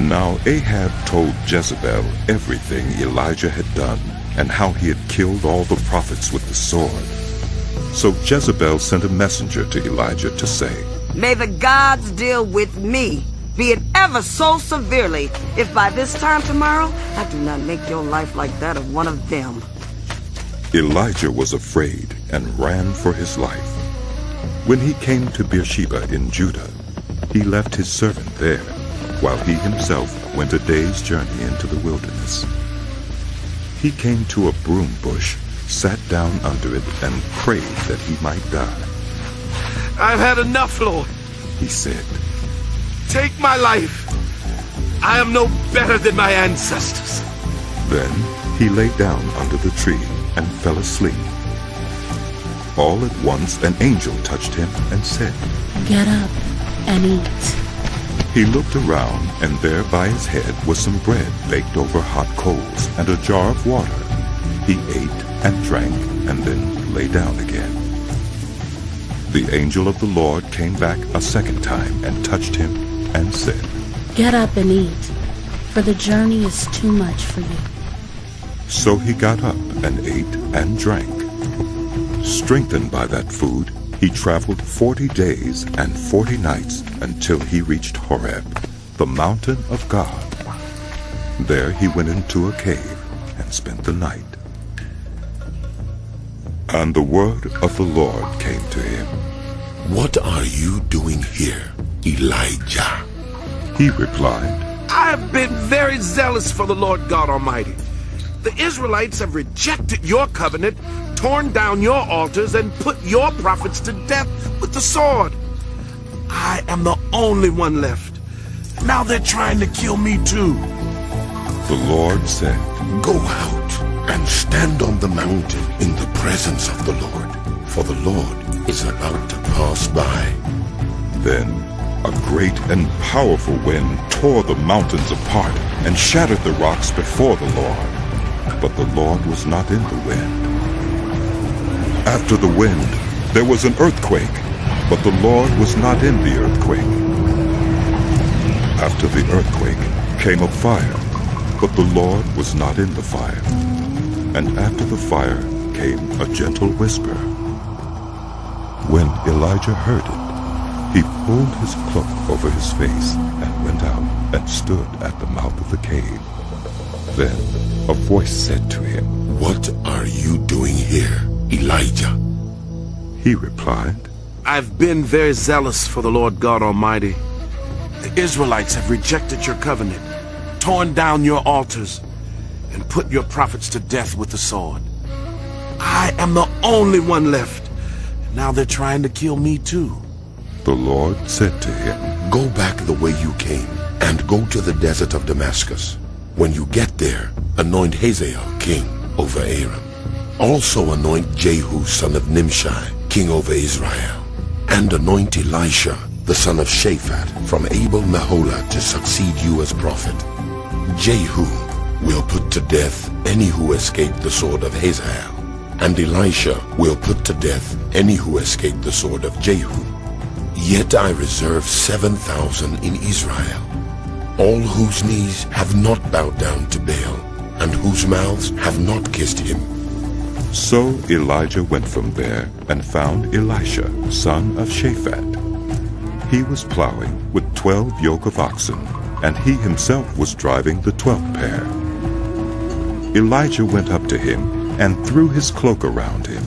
Now Ahab told Jezebel everything Elijah had done, and how he had killed all the prophets with the sword. So Jezebel sent a messenger to Elijah to say, "May the gods deal with me, be it ever so severely, if by this time tomorrow I do not make your life like that of one of them." Elijah was afraid and ran for his life. When he came to Beersheba in Judah, he left his servant there, while he himself went a day's journey into the wilderness. He came to a broom bush, sat down under it, and prayed that he might die. "I've had enough, Lord," he said. "Take my life. I am no better than my ancestors." Then he lay down under the tree and fell asleep. All at once an angel touched him and said, "Get up and eat." He looked around, and there by his head was some bread baked over hot coals and a jar of water. He ate and drank and then lay down again. The angel of the Lord came back a second time and touched him and said, "Get up and eat, for the journey is too much for you." So he got up and ate and drank. Strengthened by that food, he traveled 40 days and 40 nights until he reached Horeb, the mountain of God. There he went into a cave and spent the night. And the word of the Lord came to him. "What are you doing here, Elijah?" He replied, "I have been very zealous for the Lord God Almighty. The Israelites have rejected your covenant, torn down your altars, and put your prophets to death with the sword. I am the only one left. Now they're trying to kill me too." The Lord said, "Go out and stand on the mountain in the presence of the Lord, for the Lord is about to pass by." Then a great and powerful wind tore the mountains apart and shattered the rocks before the Lord. But the Lord was not in the wind. After the wind, there was an earthquake, but the Lord was not in the earthquake. After the earthquake came a fire, but the Lord was not in the fire. And after the fire came a gentle whisper. When Elijah heard it, he pulled his cloak over his face and went out and stood at the mouth of the cave. Then a voice said to him, "What are you doing here, Elijah?" He replied, "I've been very zealous for the Lord God Almighty. The Israelites have rejected your covenant, torn down your altars, and put your prophets to death with the sword. I am the only one left. Now they're trying to kill me too." The Lord said to him, "Go back the way you came, and go to the desert of Damascus. When you get there, anoint Hazael king over Aram. Also anoint Jehu son of Nimshi king over Israel. And anoint Elisha the son of Shaphat from Abel-Meholah to succeed you as prophet. Jehu will put to death any who escape the sword of Hazael, and Elisha will put to death any who escape the sword of Jehu. Yet I reserve 7,000 in Israel, all whose knees have not bowed down to Baal, and whose mouths have not kissed him." So Elijah went from there and found Elisha, son of Shaphat. He was plowing with 12 yoke of oxen, and he himself was driving the 12th pair. Elijah went up to him and threw his cloak around him.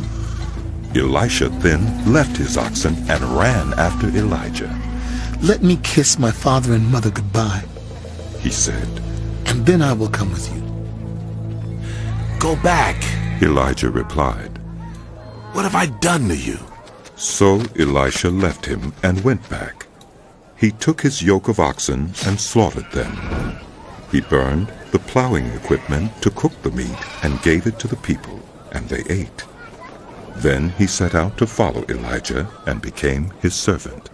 Elisha then left his oxen and ran after Elijah. "Let me kiss my father and mother goodbye," he said, "and then I will come with you." "Go back," Elijah replied. "What have I done to you?" So Elisha left him and went back. He took his yoke of oxen and slaughtered them. He burned the plowing equipment to cook the meat and gave it to the people, and they ate. Then he set out to follow Elijah and became his servant.